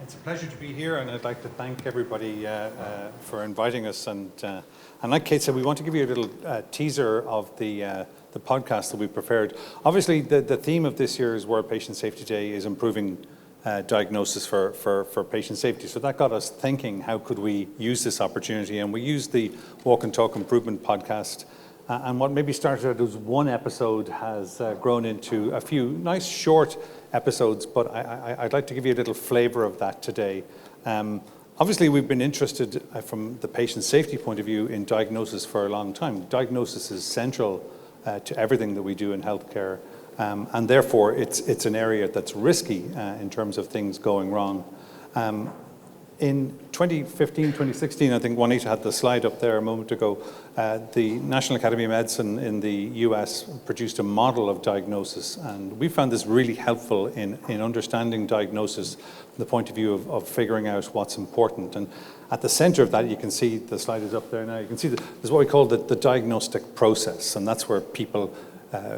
It's a pleasure to be here, and I'd like to thank everybody for inviting us. And like Kate said, we want to give you a little teaser of the podcast that we prepared. Obviously, the theme of this year's World Patient Safety Day is improving diagnosis for patient safety. So that got us thinking, how could we use this opportunity? And we used the Walk and Talk Improvement podcast. And what maybe started out as one episode has grown into a few nice short episodes, but I'd like to give you a little flavor of that today. Obviously, we've been interested from the patient safety point of view in diagnosis for a long time. Diagnosis is central to everything that we do in healthcare, and therefore it's an area that's risky in terms of things going wrong. In 2015, 2016, I think Juanita had the slide up there a moment ago, the National Academy of Medicine in the US produced a model of diagnosis, and we found this really helpful in understanding diagnosis from the point of view of figuring out what's important. And at the center of that, you can see, the slide is up there now, you can see there's what we call the diagnostic process, and that's where people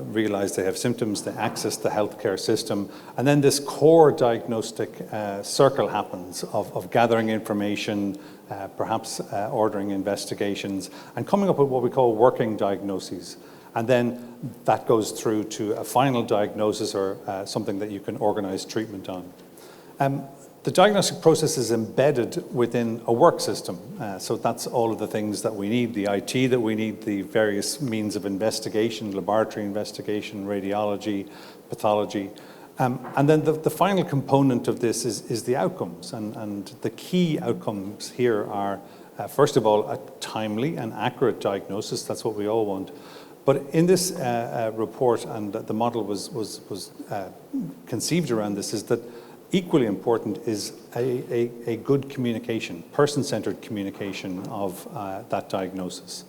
realize they have symptoms, they access the healthcare system, and then this core diagnostic circle happens of gathering information, perhaps ordering investigations, and coming up with what we call working diagnoses. And then that goes through to a final diagnosis or something that you can organize treatment on. The diagnostic process is embedded within a work system. So that's all of the things that we need, the IT that we need, the various means of investigation, laboratory investigation, radiology, pathology. And then the final component of this is the outcomes. And the key outcomes here are, first of all, a timely and accurate diagnosis. That's what we all want. But in this report, and the model was conceived around this, is that equally important is a good communication, person-centered communication of that diagnosis.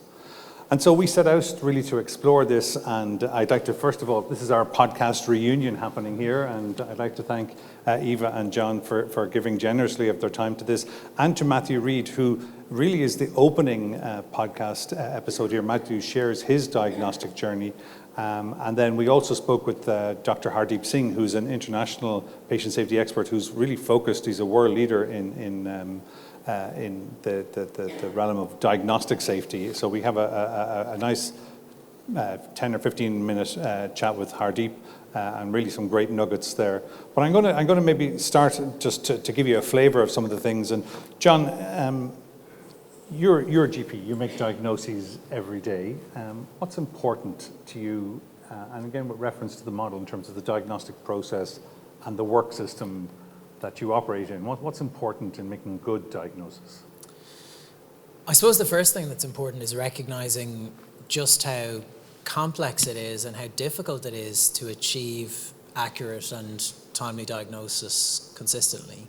And so we set out really to explore this, and I'd like to, first of all, this is our podcast reunion happening here, and I'd like to thank Eva and John for giving generously of their time to this, and to Matthew Reid, who really is the opening podcast episode here. Matthew shares his diagnostic journey. And then we also spoke with Dr. Hardeep Singh, who's an international patient safety expert who's really focused. He's a world leader in the realm of diagnostic safety. So we have a nice 10 or 15 minute chat with Hardeep, and really some great nuggets there. But I'm going to maybe start just to give you a flavor of some of the things. And John, you're a GP, you make diagnoses every day. What's important to you, and again with reference to the model in terms of the diagnostic process and the work system that you operate in, what's important in making good diagnosis? I suppose the first thing that's important is recognizing just how complex it is and how difficult it is to achieve accurate and timely diagnosis consistently.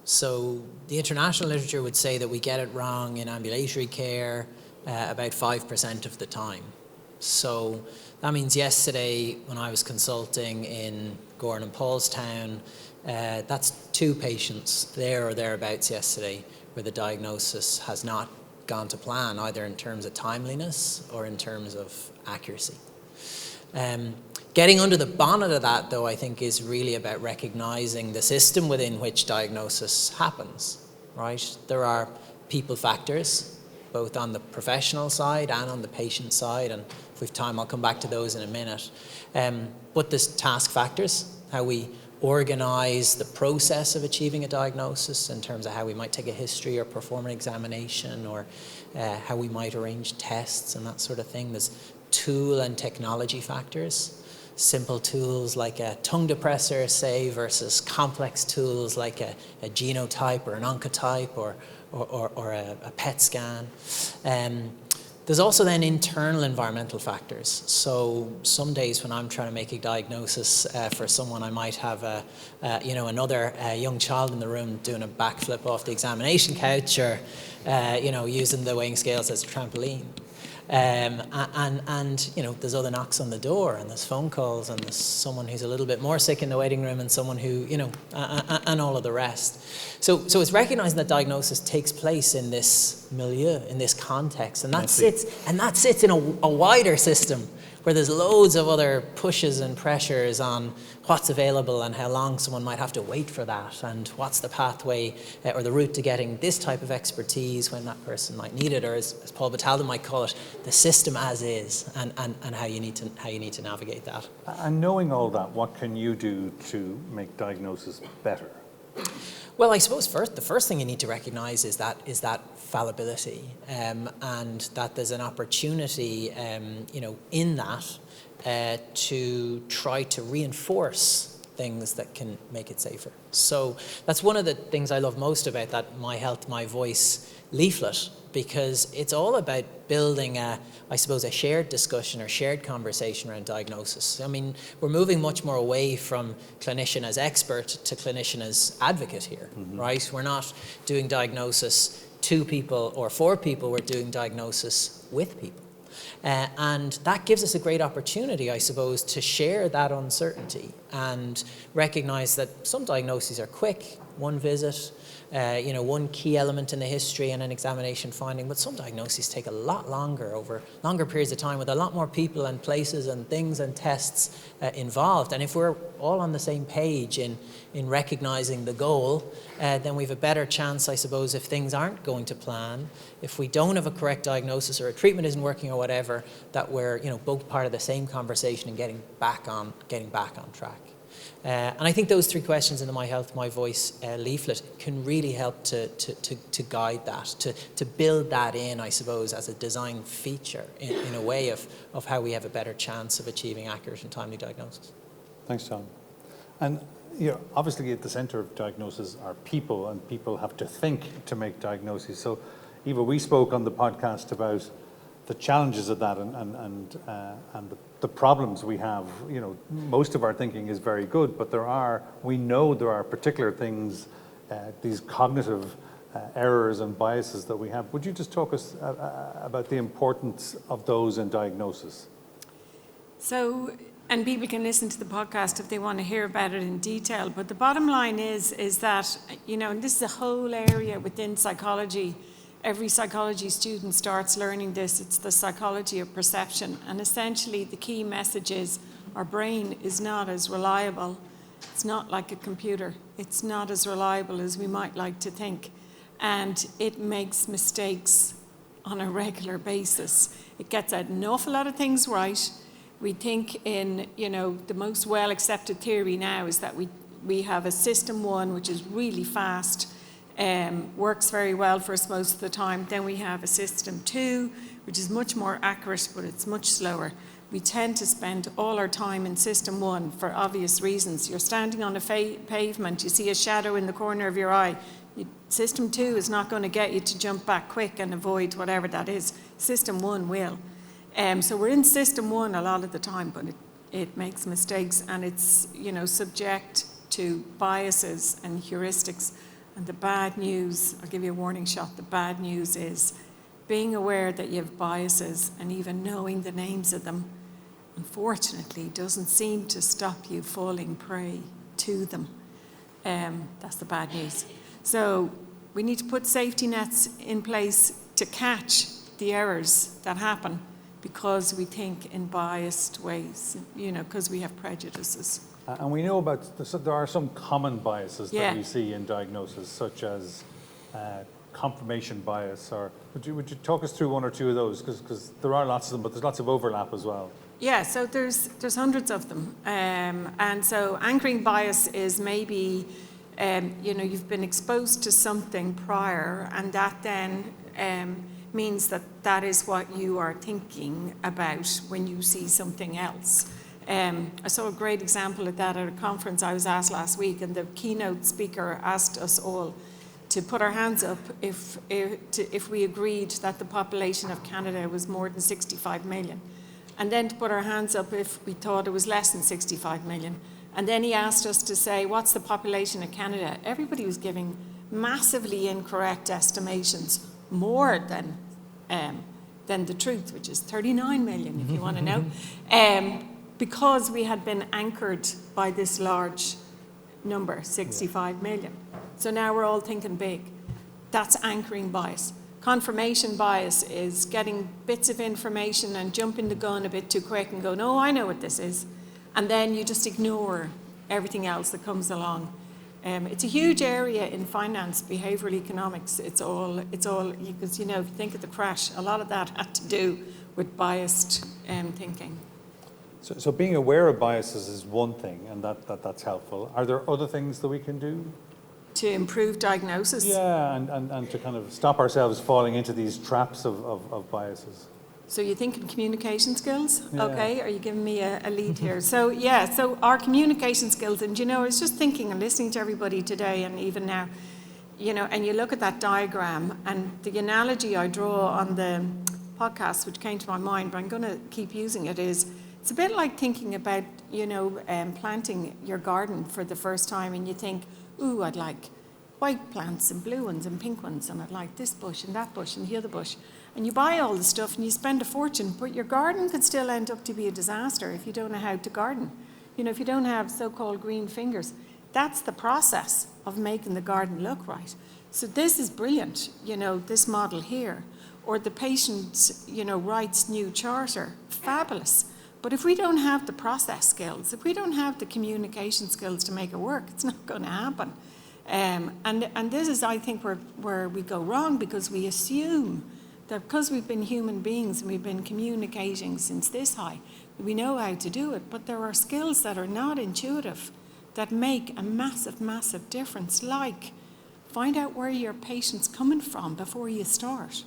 So the international literature would say that we get it wrong in ambulatory care about 5% of the time. So that means yesterday when I was consulting in Gordon and Paulstown, that's 2 patients there or thereabouts yesterday where the diagnosis has not gone to plan, either in terms of timeliness or in terms of accuracy. Getting under the bonnet of that, though, I think is really about recognizing the system within which diagnosis happens, right? There are people factors, both on the professional side and on the patient side, and if we have time, I'll come back to those in a minute. But there's task factors, how we organize the process of achieving a diagnosis in terms of how we might take a history or perform an examination, or how we might arrange tests and that sort of thing. There's tool and technology factors. Simple tools like a tongue depressor, say, versus complex tools like a genotype or an oncotype or a PET scan. There's also then internal environmental factors. So some days when I'm trying to make a diagnosis for someone, I might have another young child in the room doing a backflip off the examination couch, or using the weighing scales as a trampoline. And there's other knocks on the door, and there's phone calls, and there's someone who's a little bit more sick in the waiting room, and someone who, and all of the rest. So it's recognizing that diagnosis takes place in this milieu, in this context, and that sits in a wider system where there's loads of other pushes and pressures on what's available and how long someone might have to wait for that, and what's the pathway or the route to getting this type of expertise when that person might need it, or as Paul Batalden might call it, the system as is, and how you need to navigate that. And knowing all that, what can you do to make diagnosis better? Well, I suppose the first thing you need to recognise is that fallibility, and that there's an opportunity, in that to try to reinforce things that can make it safer. So that's one of the things I love most about that My Health, My Voice leaflet, because it's all about building a shared discussion or shared conversation around diagnosis. I mean, we're moving much more away from clinician as expert to clinician as advocate here, right? We're not doing diagnosis to people or for people, we're doing diagnosis with people. And that gives us a great opportunity, I suppose, to share that uncertainty and recognize that some diagnoses are quick, one visit, one key element in the history and an examination finding, but some diagnoses take a lot longer, over longer periods of time, with a lot more people and places and things and tests involved. And if we're all on the same page in recognizing the goal, then we have a better chance, I suppose, if things aren't going to plan, if we don't have a correct diagnosis or a treatment isn't working or whatever, that we're both part of the same conversation and getting back on track. And I think those three questions in the My Health, My Voice leaflet can really help to guide that, to build that in, I suppose, as a design feature in a way of how we have a better chance of achieving accurate and timely diagnosis. Thanks, Tom. And obviously at the centre of diagnosis are people, and people have to think to make diagnoses. So, Eva, we spoke on the podcast about the challenges of that and the problems we have. Most of our thinking is very good, but we know there are particular things, these cognitive errors and biases that we have. Would you just talk us about the importance of those in diagnosis? So, and people can listen to the podcast if they want to hear about it in detail, but the bottom line is that, and this is a whole area within psychology. Every psychology student starts learning this. It's the psychology of perception. And essentially the key message is our brain is not as reliable. It's not like a computer. It's not as reliable as we might like to think. And it makes mistakes on a regular basis. It gets an awful lot of things right. We think in, the most well-accepted theory now is that we have a system 1, which is really fast, works very well for us most of the time. Then we have a system 2, which is much more accurate, but it's much slower. We tend to spend all our time in system 1 for obvious reasons. You're standing on a pavement, you see a shadow in the corner of your eye. System 2 is not going to get you to jump back quick and avoid whatever that is. System 1 will. So we're in system 1 a lot of the time, but it makes mistakes, and it's subject to biases and heuristics. And the bad news, I'll give you a warning shot, the bad news is being aware that you have biases and even knowing the names of them, unfortunately, doesn't seem to stop you falling prey to them. That's the bad news. So we need to put safety nets in place to catch the errors that happen because we think in biased ways, because we have prejudices. And we know there are some common biases that we see in diagnosis, such as confirmation bias. Or would you talk us through one or two of those? Because there are lots of them, but there's lots of overlap as well. Yeah, so there's hundreds of them. And so anchoring bias is maybe, you've been exposed to something prior, and that then means that is what you are thinking about when you see something else. I saw a great example of that at a conference I was at last week, and the keynote speaker asked us all to put our hands up if we agreed that the population of Canada was more than 65 million, and then to put our hands up if we thought it was less than 65 million. And then he asked us to say, what's the population of Canada? Everybody was giving massively incorrect estimations, more than the truth, which is 39 million, if you want to know. Because we had been anchored by this large number, 65 million. So now we're all thinking big. That's anchoring bias. confirmation bias is getting bits of information and jumping the gun a bit too quick and go, no, I know what this is. And then you just ignore everything else that comes along. It's a huge area in finance, behavioral economics. It's all because, if you think of the crash, a lot of that had to do with biased thinking. So being aware of biases is one thing, and that's helpful. Are there other things that we can do? To improve diagnosis? Yeah, and to kind of stop ourselves falling into these traps of biases. So you're thinking communication skills? Yeah. Okay, are you giving me a lead here? So our communication skills, and I was just thinking and listening to everybody today and even now, and you look at that diagram, and the analogy I draw on the podcast, which came to my mind, but I'm going to keep using it, is it's a bit like thinking about, planting your garden for the first time, and you think, ooh, I'd like white plants and blue ones and pink ones, and I'd like this bush and that bush and the other bush. And you buy all the stuff and you spend a fortune, but your garden could still end up to be a disaster if you don't know how to garden. If you don't have so-called green fingers. That's the process of making the garden look right. So this is brilliant, this model here. Or the patient, writes new charter, fabulous. But if we don't have the process skills, if we don't have the communication skills to make it work, it's not going to happen. And this is, I think, where we go wrong, because we assume that because we've been human beings and we've been communicating since this high, we know how to do it. But there are skills that are not intuitive that make a massive, massive difference, like find out where your patient's coming from before you start.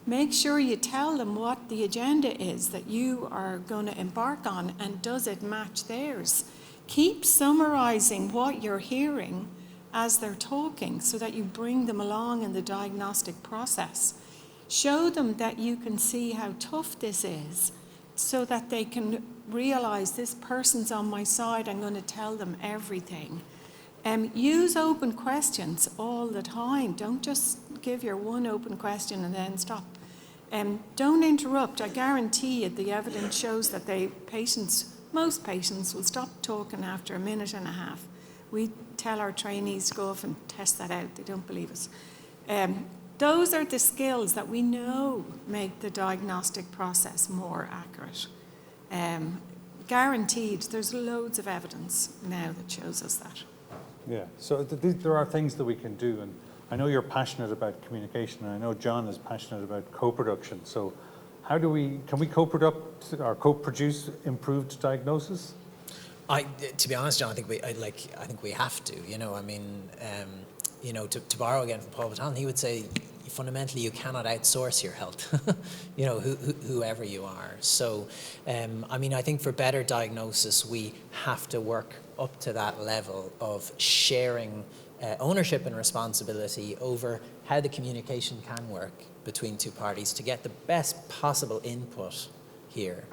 Make sure you tell them what the agenda is that you are going to embark on, and does it match theirs. Keep summarizing what you're hearing as they're talking so that you bring them along in the diagnostic process. Show them that you can see how tough this is so that they can realize this person's on my side, I'm going to tell them everything. Use open questions all the time. Don't just give your one open question and then stop. Don't interrupt. I guarantee you the evidence shows that most patients will stop talking after a minute and a half. We tell our trainees to go off and test that out. They don't believe us. Those are the skills that we know make the diagnostic process more accurate. Guaranteed. There's loads of evidence now that shows us that. Yeah, so there are things that we can do, and I know you're passionate about communication, and I know John is passionate about co-production. So can we co-produce or co-produce improved diagnosis? To be honest, John, I think we have to. To borrow again from Paul Baton, he would say, fundamentally, you cannot outsource your health, whoever you are. So, I think for better diagnosis, we have to work up to that level of sharing ownership and responsibility over how the communication can work between two parties to get the best possible input here.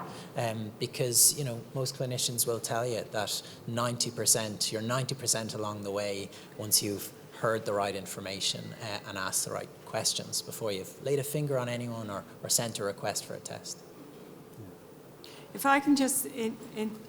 Because, most clinicians will tell you that you're 90% along the way once you've heard the right information and asked the right questions before you've laid a finger on anyone or sent a request for a test. If I can just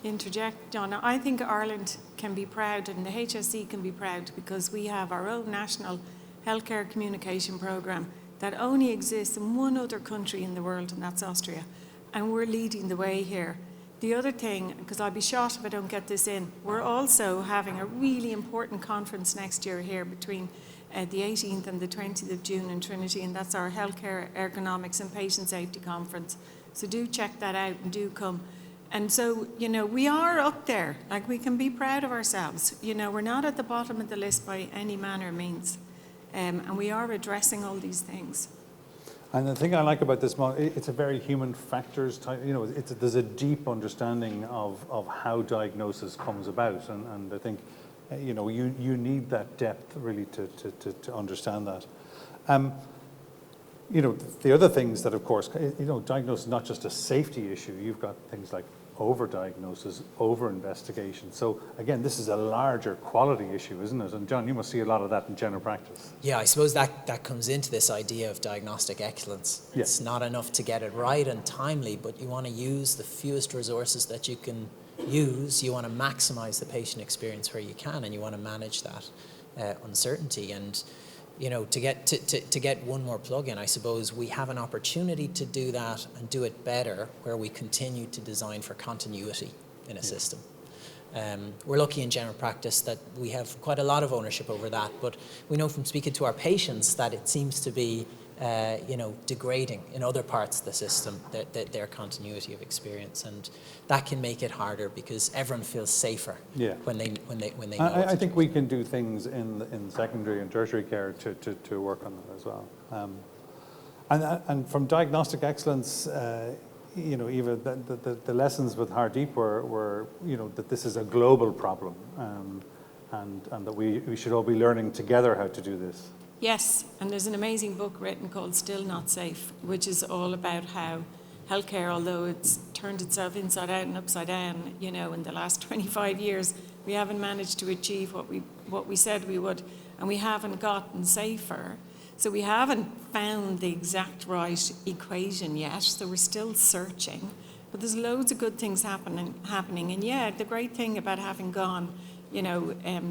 interject, John, I think Ireland can be proud and the HSE can be proud because we have our own national healthcare communication programme that only exists in one other country in the world, and that's Austria. And we're leading the way here. The other thing, because I'll be shot if I don't get this in, we're also having a really important conference next year here between the 18th and the 20th of June in Trinity, and that's our Healthcare Ergonomics and Patient Safety Conference. So do check that out and do come. And so, we are up there. Like, we can be proud of ourselves. We're not at the bottom of the list by any manner of means. And we are addressing all these things. And the thing I like about this model, it's a very human factors type, there's a deep understanding of how diagnosis comes about. And I think, you need that depth really to understand that. The other things that, of course, diagnosis is not just a safety issue. You've got things like over-diagnosis, over-investigation. So, again, this is a larger quality issue, isn't it? And, John, you must see a lot of that in general practice. Yeah, I suppose that comes into this idea of diagnostic excellence. Yeah. It's not enough to get it right and timely, but you want to use the fewest resources that you can use. You want to maximize the patient experience where you can, and you want to manage that uncertainty. And to get one more plug-in, I suppose we have an opportunity to do that and do it better where we continue to design for continuity in a system. We're lucky in general practice that we have quite a lot of ownership over that, but we know from speaking to our patients that it seems to be degrading in other parts of the system, their continuity of experience, and that can make it harder because everyone feels safer when they know. I think we can do things in secondary and tertiary care to work on that as well. And from diagnostic excellence, Eva, the lessons with Heart Deep were that this is a global problem, and that we should all be learning together how to do this. Yes, and there's an amazing book written called Still Not Safe, which is all about how healthcare, although it's turned itself inside out and upside down, in the last 25 years, we haven't managed to achieve what we said we would, and we haven't gotten safer. So we haven't found the exact right equation yet, so we're still searching. But there's loads of good things happening. And yeah, the great thing about having gone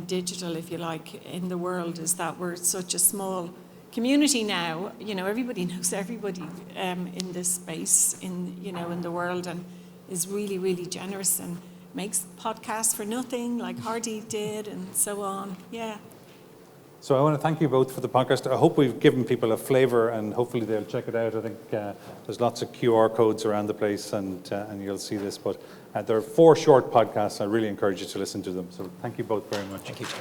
digital, if you like, in the world is that we're such a small community now. Everybody knows everybody in this space in the world, and is really, really generous and makes podcasts for nothing, like Hardy did, and so on. Yeah. So I want to thank you both for the podcast. I hope we've given people a flavour, and hopefully they'll check it out. I think there's lots of QR codes around the place, and you'll see this. But there are 4 short podcasts. I really encourage you to listen to them. So thank you both very much. Thank you, Jim.